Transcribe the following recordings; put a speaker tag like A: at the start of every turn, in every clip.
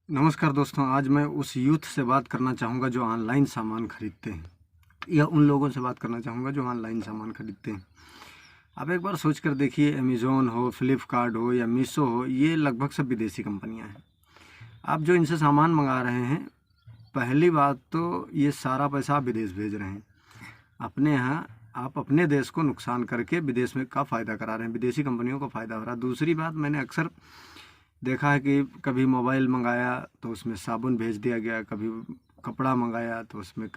A: नमस्कार दोस्तों, आज मैं उस यूथ से बात करना चाहूँगा जो ऑनलाइन सामान खरीदते हैं, या उन लोगों से बात करना चाहूँगा जो ऑनलाइन सामान खरीदते हैं। आप एक बार सोच कर देखिए, अमेज़ॉन हो, फ्लिपकार्ट हो या मीशो हो, ये लगभग सब विदेशी कंपनियाँ हैं। आप जो इनसे सामान मंगा रहे हैं, पहली बात तो ये सारा पैसा आप विदेश भेज रहे हैं। अपने यहाँ आप अपने देश को नुकसान करके विदेश में का फ़ायदा करा रहे हैं, विदेशी कंपनियों को फ़ायदा हो रहा है। दूसरी बात, मैंने अक्सर देखा है कि कभी मोबाइल मंगाया तो उसमें साबुन भेज दिया गया, कभी कपड़ा मंगाया तो उसमें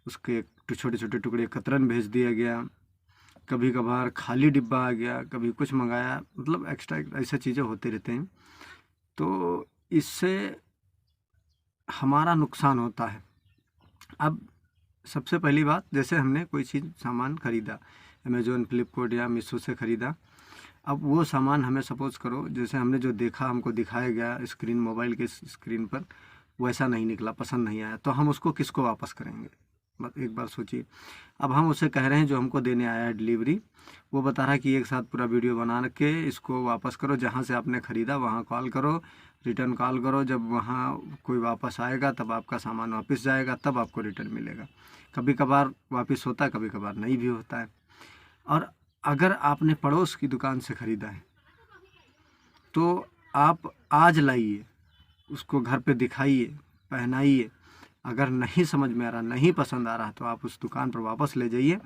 A: उसके छोटे छोटे टुकड़े कतरन भेज दिया गया, कभी कभार खाली डिब्बा आ गया, कभी कुछ मंगाया, मतलब एक्स्ट्रा ऐसा चीज़ें होते रहते हैं। तो इससे हमारा नुकसान होता है। अब सबसे पहली बात, जैसे हमने कोई चीज़ सामान ख़रीदा, अमेज़ॉन, फ्लिपकार्ट या मीशो से ख़रीदा। अब वो सामान हमें सपोज़ करो, जैसे हमने जो देखा, हमको दिखाया गया स्क्रीन, मोबाइल के स्क्रीन पर, वैसा नहीं निकला, पसंद नहीं आया, तो हम उसको किसको वापस करेंगे? बस एक बार सोचिए। अब हम उसे कह रहे हैं, जो हमको देने आया है डिलीवरी, वो बता रहा है कि एक साथ पूरा वीडियो बना के इसको वापस करो, जहाँ से आपने ख़रीदा वहाँ कॉल करो, रिटर्न कॉल करो, जब वहाँ कोई वापस आएगा तब आपका सामान वापस जाएगा, तब आपको रिटर्न मिलेगा। कभी कभार वापस होता है, कभी कभार नहीं भी होता है। और अगर आपने पड़ोस की दुकान से ख़रीदा है तो आप आज लाइए, उसको घर पे दिखाइए, पहनाइए। अगर नहीं समझ में आ रहा, नहीं पसंद आ रहा, तो आप उस दुकान पर वापस ले जाइए।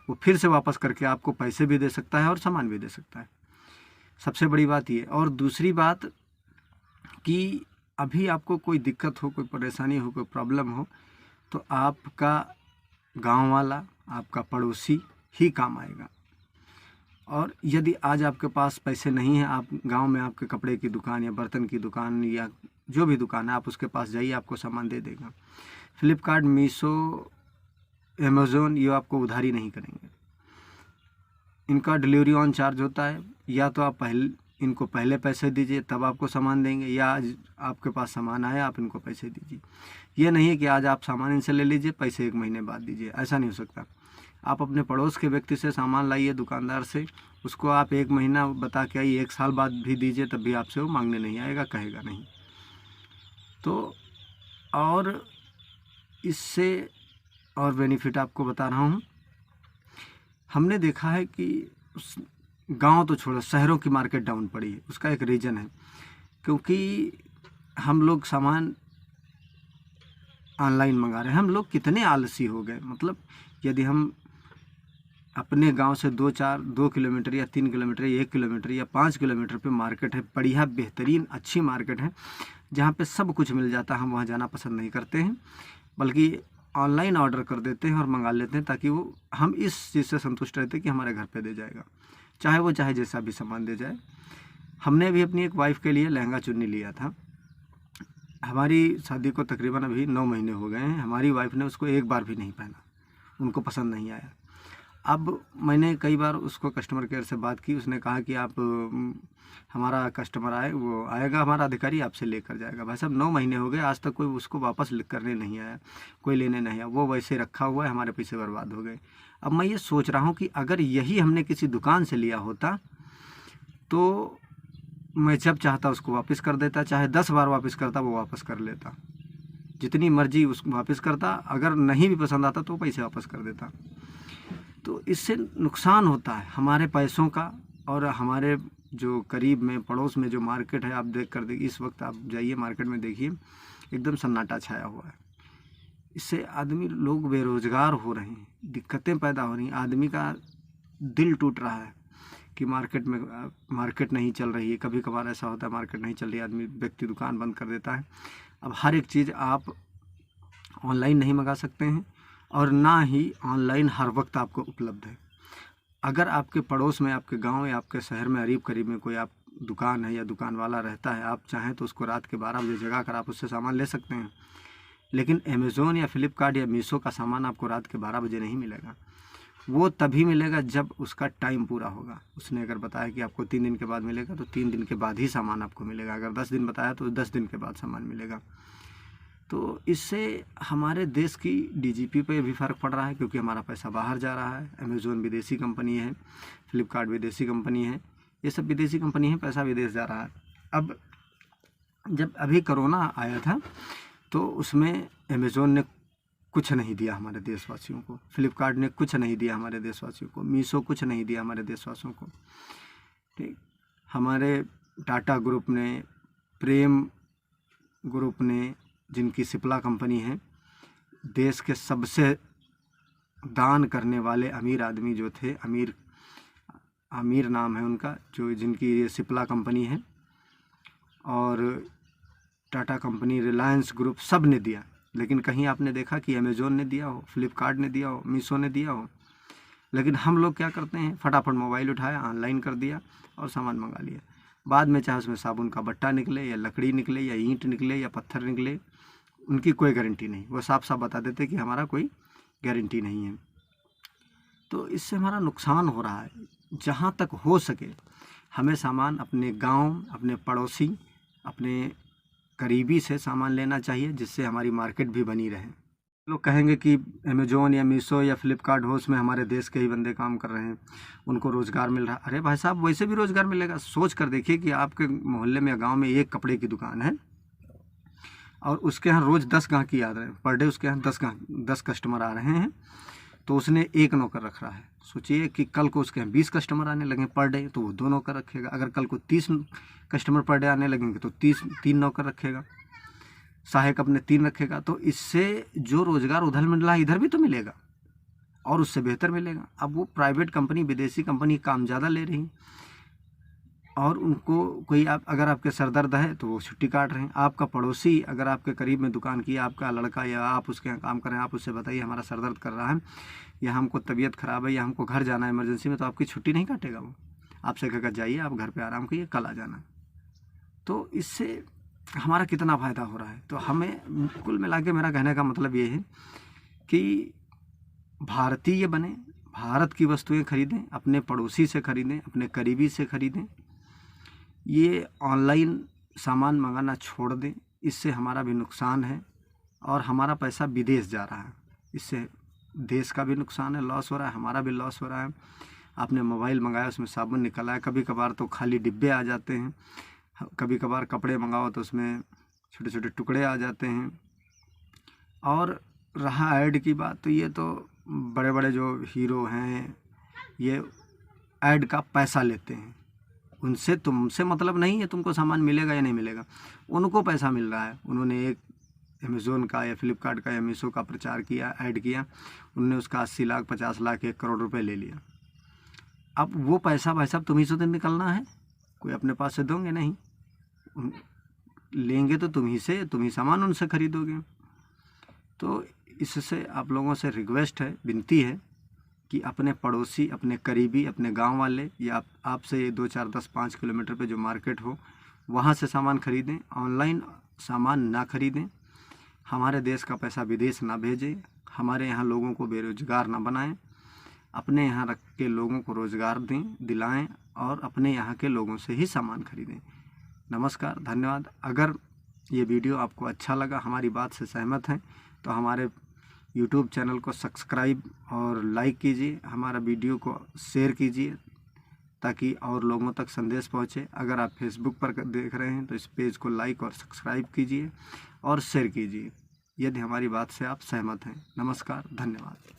A: वो फिर से वापस करके आपको पैसे भी दे सकता है और सामान भी दे सकता है। सबसे बड़ी बात ये। और दूसरी बात कि अभी आपको कोई दिक्कत हो, कोई परेशानी हो, कोई प्रॉब्लम हो, तो आपका गांव वाला, आपका पड़ोसी ही काम आएगा। और यदि आज आपके पास पैसे नहीं हैं, आप गांव में आपके कपड़े की दुकान या बर्तन की दुकान या जो भी दुकान है, आप उसके पास जाइए, आपको सामान दे देगा। फ्लिपकार्ट, मीशो, अमेज़ॉन, ये आपको उधारी नहीं करेंगे। इनका डिलीवरी ऑन चार्ज होता है। या तो आप इनको पहले पैसे दीजिए, तब आपको सामान देंगे, या आज आपके पास सामान आया, आप इनको पैसे दीजिए। ये नहीं है कि आज आप सामान इनसे ले लीजिए, पैसे 1 महीने बाद दीजिए, ऐसा नहीं हो सकता। आप अपने पड़ोस के व्यक्ति से सामान लाइए, दुकानदार से, उसको आप 1 महीना बता के आइए, 1 साल बाद भी दीजिए, तब भी आपसे वो मांगने नहीं आएगा, कहेगा नहीं। तो और इससे और बेनिफिट आपको बता रहा हूँ। हमने देखा है कि गांव तो छोड़ो, शहरों की मार्केट डाउन पड़ी है। उसका एक रीज़न है, क्योंकि हम लोग सामान ऑनलाइन मंगा रहे हैं। हम लोग कितने आलसी हो गए। मतलब यदि हम अपने गांव से 2 किलोमीटर या 3 किलोमीटर या 1 किलोमीटर या 5 किलोमीटर पे मार्केट है, बढ़िया बेहतरीन अच्छी मार्केट है, जहाँ पे सब कुछ मिल जाता है, हम वहाँ जाना पसंद नहीं करते हैं, बल्कि ऑनलाइन ऑर्डर कर देते हैं और मंगा लेते हैं, ताकि वो हम इस चीज़ से संतुष्ट रहते हैं कि हमारे घर पे दे जाएगा, चाहे जैसा भी सामान दे जाए। हमने भी अपनी एक वाइफ के लिए लहंगा चुन्नी लिया था। हमारी शादी को तकरीबन अभी 9 महीने हो गए हैं। हमारी वाइफ ने उसको एक बार भी नहीं पहना, उनको पसंद नहीं आया। अब मैंने कई बार उसको कस्टमर केयर से बात की, उसने कहा कि आप हमारा कस्टमर आए, वो आएगा, हमारा अधिकारी आपसे लेकर जाएगा। भाई साहब, 9 महीने हो गए, आज तक कोई उसको वापस करने नहीं आया, कोई लेने नहीं आया, वो वैसे रखा हुआ है, हमारे पैसे बर्बाद हो गए। अब मैं ये सोच रहा हूँ कि अगर यही हमने किसी दुकान से लिया होता तो मैं जब चाहता उसको वापस कर देता, चाहे 10 बार वापस करता, वो वापस कर लेता, जितनी मर्जी उसको वापस करता। अगर नहीं भी पसंद आता तो पैसे वापस कर देता। तो इससे नुकसान होता है हमारे पैसों का। और हमारे जो करीब में, पड़ोस में जो मार्केट है, आप देखिए, इस वक्त आप जाइए मार्केट में, देखिए एकदम सन्नाटा छाया हुआ है। इससे आदमी, लोग बेरोज़गार हो रहे हैं, दिक्कतें पैदा हो रही हैं, आदमी का दिल टूट रहा है कि मार्केट नहीं चल रही है। कभी कभार ऐसा होता है, मार्केट नहीं चल रही, व्यक्ति दुकान बंद कर देता है। अब हर एक चीज़ आप ऑनलाइन नहीं मंगा सकते हैं, और ना ही ऑनलाइन हर वक्त आपको उपलब्ध है। अगर आपके पड़ोस में, आपके गांव या आपके शहर में करीब करीब में कोई आप दुकान है या दुकान वाला रहता है, आप चाहें तो उसको रात के 12 बजे जगा कर आप उससे सामान ले सकते हैं। लेकिन अमेज़ॉन या फ्लिपकार्ट या मीशो का सामान आपको रात के 12 बजे नहीं मिलेगा। वो तभी मिलेगा जब उसका टाइम पूरा होगा। उसने अगर बताया कि आपको 3 दिन के बाद मिलेगा, तो 3 दिन के बाद ही सामान आपको मिलेगा। अगर 10 दिन बताया तो 10 दिन के बाद सामान मिलेगा। तो इससे हमारे देश की डीजीपी पे भी फ़र्क पड़ रहा है, क्योंकि हमारा पैसा बाहर जा रहा है। अमेज़ॉन विदेशी कंपनी है, फ्लिपकार्ट विदेशी कंपनी है, ये सब विदेशी कंपनी है, पैसा विदेश जा रहा है। अब जब अभी कोरोना आया था तो उसमें अमेज़ोन ने कुछ नहीं दिया हमारे देशवासियों को, फ्लिपकार्ट ने कुछ नहीं दिया हमारे देशवासियों को, मीशो कुछ नहीं दिया हमारे देशवासियों को। ठीक, हमारे टाटा ग्रुप ने, प्रेम ग्रुप ने, जिनकी सिप्ला कंपनी है, देश के सबसे दान करने वाले अमीर आदमी जो थे, अमीर नाम है उनका, जो जिनकी ये सिप्ला कंपनी है, और टाटा कंपनी, रिलायंस ग्रुप, सब ने दिया। लेकिन कहीं आपने देखा कि अमेज़ोन ने दिया हो, फ्लिपकार्ट ने दिया हो, मीशो ने दिया हो? लेकिन हम लोग क्या करते हैं, फटाफट मोबाइल उठाया, ऑनलाइन कर दिया और सामान मंगा लिया। बाद में चाहे उसमें साबुन का बट्टा निकले या लकड़ी निकले या ईंट निकले या पत्थर निकले, उनकी कोई गारंटी नहीं। वो साफ साफ बता देते कि हमारा कोई गारंटी नहीं है। तो इससे हमारा नुकसान हो रहा है। जहाँ तक हो सके हमें सामान अपने गांव, अपने पड़ोसी, अपने करीबी से सामान लेना चाहिए, जिससे हमारी मार्केट भी बनी रहे। लोग कहेंगे कि अमेज़ोन या मीशो या फ्लिपकार्ट हो, उसमें हमारे देश के ही बंदे काम कर रहे हैं, उनको रोज़गार मिल रहा है। अरे भाई साहब, वैसे भी रोज़गार मिलेगा। सोच कर देखिए कि आपके मोहल्ले में या गांव में एक कपड़े की दुकान है और उसके यहाँ रोज़ 10 गाहकी आ रहे हैं, पर डे उसके यहाँ 10 कस्टमर आ रहे हैं, तो उसने एक नौकर रख रहा है। सोचिए कि कल को उसके यहाँ 20 कस्टमर आने लगे पर डे, तो वो 2 नौकर रखेगा। अगर कल को 30 कस्टमर पर डे आने लगेंगे तो 3 नौकर रखेगा, सहायक अपने 3 रखेगा। तो इससे जो रोज़गार उधर मिल रहा है, इधर भी तो मिलेगा और उससे बेहतर मिलेगा। अब वो प्राइवेट कंपनी, विदेशी कंपनी काम ज़्यादा ले रही और उनको कोई, आप अगर आपके सर दर्द है तो वो छुट्टी काट रहे हैं। आपका पड़ोसी अगर आपके करीब में दुकान की, आपका लड़का या आप उसके यहाँ काम कर रहे हैं, आप उससे बताइए हमारा सर दर्द कर रहा है या हमको तबीयत ख़राब है या हमको घर जाना है इमरजेंसी में, तो आपकी छुट्टी नहीं काटेगा। वो आपसे कहकर जाइए, आप घर पे आराम करिए, कल आ जाना। तो इससे हमारा कितना फ़ायदा हो रहा है। तो हमें कुल मिला के मेरा कहने का मतलब ये है कि भारतीय बने, भारत की वस्तुएं खरीदें, अपने पड़ोसी से खरीदें, अपने करीबी से खरीदें। ये ऑनलाइन सामान मंगाना छोड़ दें, इससे हमारा भी नुकसान है और हमारा पैसा विदेश जा रहा है। इससे देश का भी नुकसान है, लॉस हो रहा है, हमारा भी लॉस हो रहा है। आपने मोबाइल मंगाया, उसमें साबुन निकला है, कभी कभार तो खाली डिब्बे आ जाते हैं, कभी कभार कपड़े मंगाओ तो उसमें छोटे छोटे टुकड़े आ जाते हैं। और रहा ऐड की बात, तो ये तो बड़े बड़े जो हीरो हैं, ये ऐड का पैसा लेते हैं। उनसे, तुमसे मतलब नहीं है तुमको सामान मिलेगा या नहीं मिलेगा, उनको पैसा मिल रहा है। उन्होंने एक अमेज़ोन का या फ्लिपकार्ट का या मीशो का प्रचार किया, ऐड किया, उन्होंने उसका 80 लाख, 50 लाख, 1 करोड़ रुपए ले लिया। अब वो पैसा भाई साहब तुम्ही से तो निकलना है, कोई अपने पास से दोगे नहीं। लेंगे तो तुम ही सामान उनसे खरीदोगे। तो इससे आप लोगों से रिक्वेस्ट है, विनती है कि अपने पड़ोसी, अपने करीबी, अपने गांव वाले या आपसे 2, 4, 10, 5 किलोमीटर पे जो मार्केट हो, वहाँ से सामान खरीदें। ऑनलाइन सामान ना खरीदें, हमारे देश का पैसा विदेश ना भेजें, हमारे यहाँ लोगों को बेरोज़गार ना बनाएं, अपने यहाँ रख के लोगों को रोज़गार दिलाएं और अपने यहाँ के लोगों से ही सामान खरीदें। नमस्कार, धन्यवाद। अगर ये वीडियो आपको अच्छा लगा, हमारी बात से सहमत हैं, तो हमारे YouTube चैनल को सब्सक्राइब और लाइक कीजिए, हमारा वीडियो को शेयर कीजिए ताकि और लोगों तक संदेश पहुँचे। अगर आप फेसबुक पर देख रहे हैं तो इस पेज को लाइक और सब्सक्राइब कीजिए और शेयर कीजिए, यदि हमारी बात से आप सहमत हैं। नमस्कार, धन्यवाद।